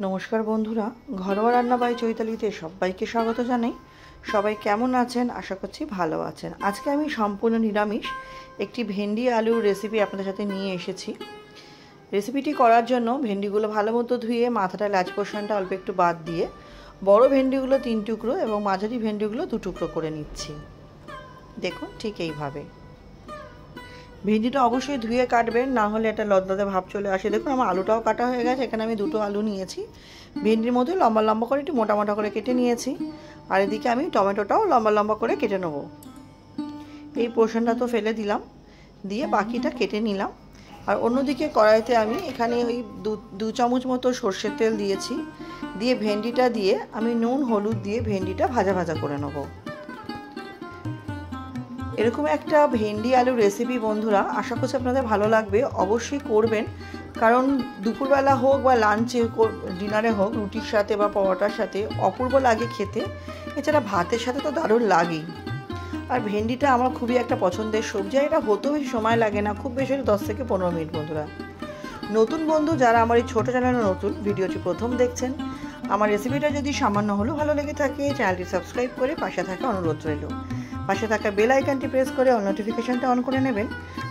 নমস্কার বন্ধুরা, ঘরোয়া রান্না বাই চৈতালিতে সবাইকে স্বাগত জানাই। সবাই কেমন আছেন? আশা করছি ভালো আছেন। আজকে আমি সম্পূর্ণ নিরামিষ একটি ভেন্ডি আলুর রেসিপি আপনাদের সাথে নিয়ে এসেছি। রেসিপিটি করার জন্য ভেন্ডিগুলো ভালো মতো ধুয়ে মাথাটা ল্যাচ পোর্শনটা অল্প একটু বাদ দিয়ে বড় ভেন্ডিগুলো 3 টুকরো এবং মাঝারি ভেন্ডিগুলো 2 টুকরো করে নিচ্ছি। দেখুন ঠিক এইভাবে। ভেন্ডিটা অবশ্যই ধুয়ে কাটবেন, না হলে একটা লদলদে ভাব চলে আসে। দেখুন আমার আলুটাও কাটা হয়ে গেছে। এখানে আমি 2টো আলু নিয়েছি, ভেন্ডির মধ্যে লম্বা লম্বা করে একটু মোটা মোটা করে কেটে নিয়েছি। আর এদিকে আমি টমেটোটাও লম্বা লম্বা করে কেটে নেব। এই পোর্শনটা তো ফেলে দিলাম, দিয়ে বাকিটা কেটে নিলাম। আর অন্যদিকে কড়াইতে আমি এখানে ওই 2 চামচ মতো সর্ষের তেল দিয়েছি। দিয়ে ভেন্ডিটা দিয়ে আমি নুন হলুদ দিয়ে ভেন্ডিটা ভাজা ভাজা করে নেব। এরকম একটা ভেন্ডি আলুর রেসিপি বন্ধুরা আশা করছি আপনাদের ভালো লাগবে, অবশ্যই করবেন। কারণ দুপুরবেলা হোক বা লাঞ্চে ডিনারে হোক, রুটির সাথে বা পরোটার সাথে অপূর্ব লাগে খেতে। এছাড়া ভাতের সাথে তো দারুণ লাগেই। আর ভেন্ডিটা আমার খুবই একটা পছন্দের সবজি। এটা হতেও বেশি সময় লাগে না, খুব বেশি 10 থেকে 15 মিনিট। বন্ধুরা, নতুন বন্ধু যারা আমার এই ছোটো চ্যানেলে নতুন, ভিডিওটি প্রথম দেখছেন, আমার রেসিপিটা যদি সামান্য হলেও ভালো লেগে থাকে চ্যানেলটি সাবস্ক্রাইব করে পাশে থাকা অনুরোধ রইল। পাশে থাকা বেল আইকনটি প্রেস করে অল নোটিফিকেশনটা অন করে নেবেন,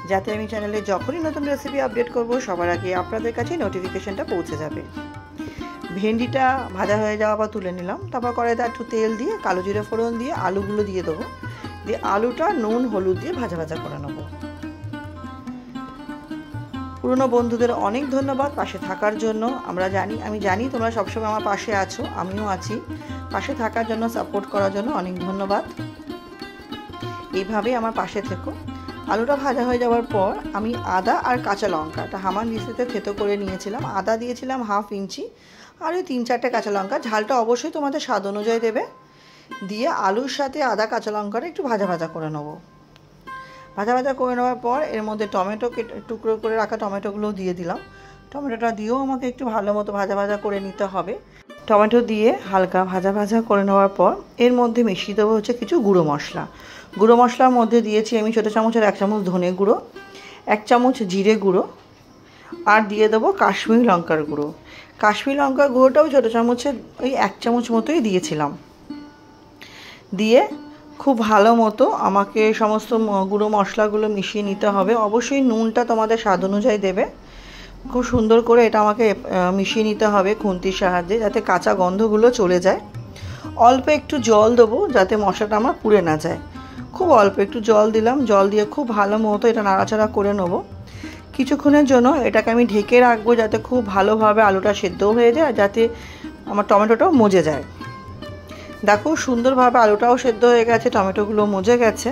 যাতে আমি চ্যানেলে যখনই নতুন রেসিপি আপডেট করব সবার আগে আপনাদের কাছে নোটিফিকেশনটা পৌঁছে যাবে। ভেন্ডিটা ভাজা হয়ে যাওয়া বা তুলে নিলাম। তারপর কড়াইতে একটু তেল দিয়ে কালো জিরে ফোড়ন দিয়ে আলুগুলো দিয়ে দেবো। দিয়ে আলুটা নুন হলুদ দিয়ে ভাজা ভাজা করে নেব। পুরনো বন্ধুদের অনেক ধন্যবাদ পাশে থাকার জন্য। আমি জানি তোমরা সবসময় আমার পাশে আছো, আমিও আছি। পাশে থাকার জন্য, সাপোর্ট করার জন্য অনেক ধন্যবাদ। এইভাবেই আমার পাশে থেকো। আলুটা ভাজা হয়ে যাওয়ার পর আমি আদা আর কাঁচা লঙ্কাটা হামান দিস্তাতে থেতো করে নিয়েছিলাম। আদা দিয়েছিলাম 1/2 ইঞ্চি, আর ওই 3-4টে কাঁচা লঙ্কা। ঝালটা অবশ্যই তোমাদের স্বাদ অনুযায়ী দেবে। দিয়ে আলুর সাথে আদা কাঁচা লঙ্কাটা একটু ভাজা ভাজা করে নেবো। ভাজা ভাজা করে নেওয়ার পর এর মধ্যে টমেটো টুকরো করে রাখা টমেটোগুলো দিয়ে দিলাম। টমেটোটা দিয়েও আমাকে একটু ভালো মতো ভাজা ভাজা করে নিতে হবে। টমেটো দিয়ে হালকা ভাজা ভাজা করে নেওয়ার পর এর মধ্যে মিশিয়ে দেবো হচ্ছে কিছু গুঁড়ো মশলা। গুঁড়ো মশলার মধ্যে দিয়েছি আমি ছোটো চামচের 1 চামচ ধনে গুঁড়ো, 1 চামচ জিরে গুঁড়ো, আর দিয়ে দেবো কাশ্মীরি লঙ্কার গুঁড়ো। কাশ্মীরি লঙ্কার গুঁড়োটাও ছোটো চামচের ওই 1 চামচ মতোই দিয়েছিলাম। দিয়ে খুব ভালো মতো আমাকে সমস্ত গুঁড়ো মশলাগুলো মিশিয়ে নিতে হবে। অবশ্যই নুনটা তোমাদের স্বাদ অনুযায়ী দেবে। খুব সুন্দর করে এটা আমাকে মিশিয়ে নিতে হবে খুন্তির সাহায্যে, যাতে কাঁচা গন্ধগুলো চলে যায়। অল্প একটু জল দেবো যাতে মশলাটা আমার পুড়ে না যায়। খুব অল্প একটু জল দিলাম। জল দিয়ে খুব ভালো মতো এটা নাড়াচাড়া করে নেব। কিছুক্ষণের জন্য এটাকে আমি ঢেকে রাখবো, যাতে খুব ভালোভাবে আলুটা সেদ্ধও হয়ে যায়, যাতে আমার টমেটোটাও মজে যায়। দেখো সুন্দরভাবে আলুটাও সেদ্ধ হয়ে গেছে, টমেটোগুলো মজে গেছে।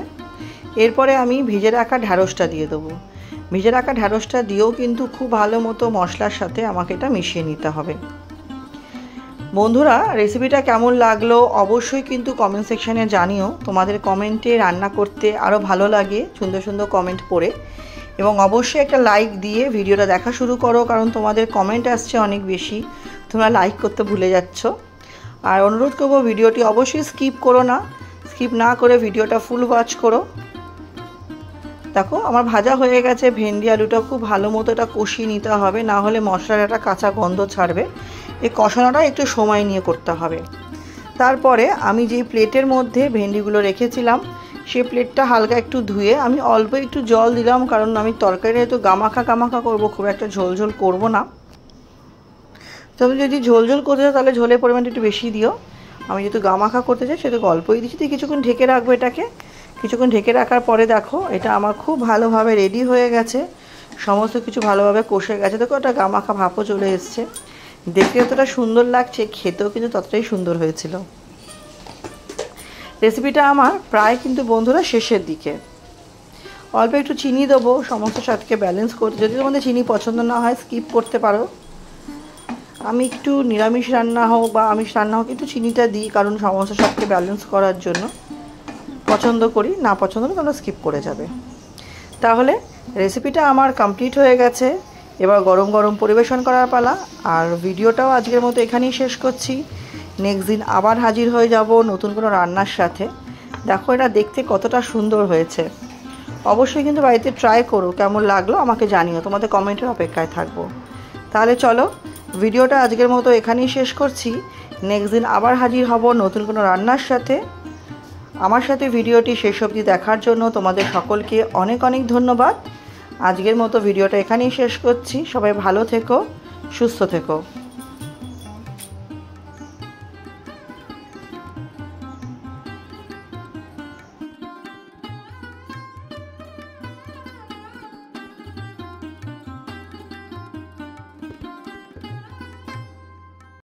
এরপরে আমি ভেজে রাখা ঢ্যাঁড়সটা দিয়ে দেবো। ভেজে রাখা ঢ্যাঁড়সটা দিয়েও কিন্তু খুব ভালো মতো মশলার সাথে আমাকে এটা মিশিয়ে নিতে হবে। বন্ধুরা, রেসিপিটা কেমন লাগলো অবশ্যই কিন্তু কমেন্ট সেকশানে জানিও। তোমাদের কমেন্টে রান্না করতে আরও ভালো লাগে, সুন্দর সুন্দর কমেন্ট পড়ে। এবং অবশ্যই একটা লাইক দিয়ে ভিডিওটা দেখা শুরু করো, কারণ তোমাদের কমেন্ট আসছে অনেক বেশি, তোমরা লাইক করতে ভুলে যাচ্ছ। আর অনুরোধ করবো ভিডিওটি অবশ্যই স্কিপ করো না, স্কিপ না করে ভিডিওটা ফুল ওয়াচ করো। দেখো আমার ভাজা হয়ে গেছে ভেন্ডি আলুটা। খুব ভালো মতো এটা কষিয়ে নিতে হবে, না হলে মশলার একটা কাঁচা গন্ধ ছাড়বে। এই কষানোটা একটু সময় নিয়ে করতে হবে। তারপরে আমি যেই প্লেটের মধ্যে ভেন্ডিগুলো রেখেছিলাম সেই প্লেটটা হালকা একটু ধুয়ে আমি অল্প একটু জল দিলাম, কারণ আমি তরকারিটা একটু গামাখা করবো, খুব একটা ঝোল ঝোল করবো না। তবে যদি ঝোল ঝোল করতে চাও তাহলে ঝোলের পরিমাণটা একটু বেশি দিও। আমি যেহেতু গামাখা করতে চাই সেটা অল্পই দিচ্ছি। দিয়ে কিছুক্ষণ ঢেকে রাখবো এটাকে। কিছুক্ষণ ঢেকে রাখার পরে দেখো এটা আমার খুব ভালোভাবে রেডি হয়ে গেছে। সমস্ত কিছু ভালোভাবে কষে গেছে। দেখো ওটা গামাখা ভাপও চলে এসছে। দেখতে যতটা সুন্দর লাগছে, খেতেও কিন্তু ততটাই সুন্দর হয়েছিল। রেসিপিটা আমার প্রায় কিন্তু বন্ধুরা শেষের দিকে। অল্প একটু চিনি দেবো সমস্ত স্বাদকে ব্যালেন্স করতে। যদি তোমাদের চিনি পছন্দ না হয় স্কিপ করতে পারো। আমি একটু নিরামিষ রান্না হোক বা আমিষ রান্না হোক একটু চিনিটা দিই, কারণ সমস্ত স্বাদকে ব্যালেন্স করার জন্য। পছন্দ করি, না পছন্দ হলে তোমরা স্কিপ করে যাবে। তাহলে রেসিপিটা আমার কমপ্লিট হয়ে গেছে। এবার গরম গরম পরিবেশন করার পালা। আর ভিডিওটাও আজকের মতো এখানেই শেষ করছি। নেক্সট দিন আবার হাজির হয়ে যাব নতুন কোনো রান্নার সাথে। দেখো এটা দেখতে কতটা সুন্দর হয়েছে। অবশ্যই কিন্তু বাড়িতে ট্রাই করো, কেমন লাগলো আমাকে জানিও। তোমাদের কমেন্টের অপেক্ষায় থাকবো। তাহলে চলো ভিডিওটা আজকের মতো এখানেই শেষ করছি। নেক্সট দিন আবার হাজির হব নতুন কোনো রান্নার সাথে। আমার সাথে ভিডিওটি শেষ অবধি দেখার জন্য তোমাদের সকলকে অনেক অনেক ধন্যবাদ। আজকের মতো ভিডিওটা এখানেই শেষ করছি। সবাই ভালো থেকো, সুস্থ থেকো।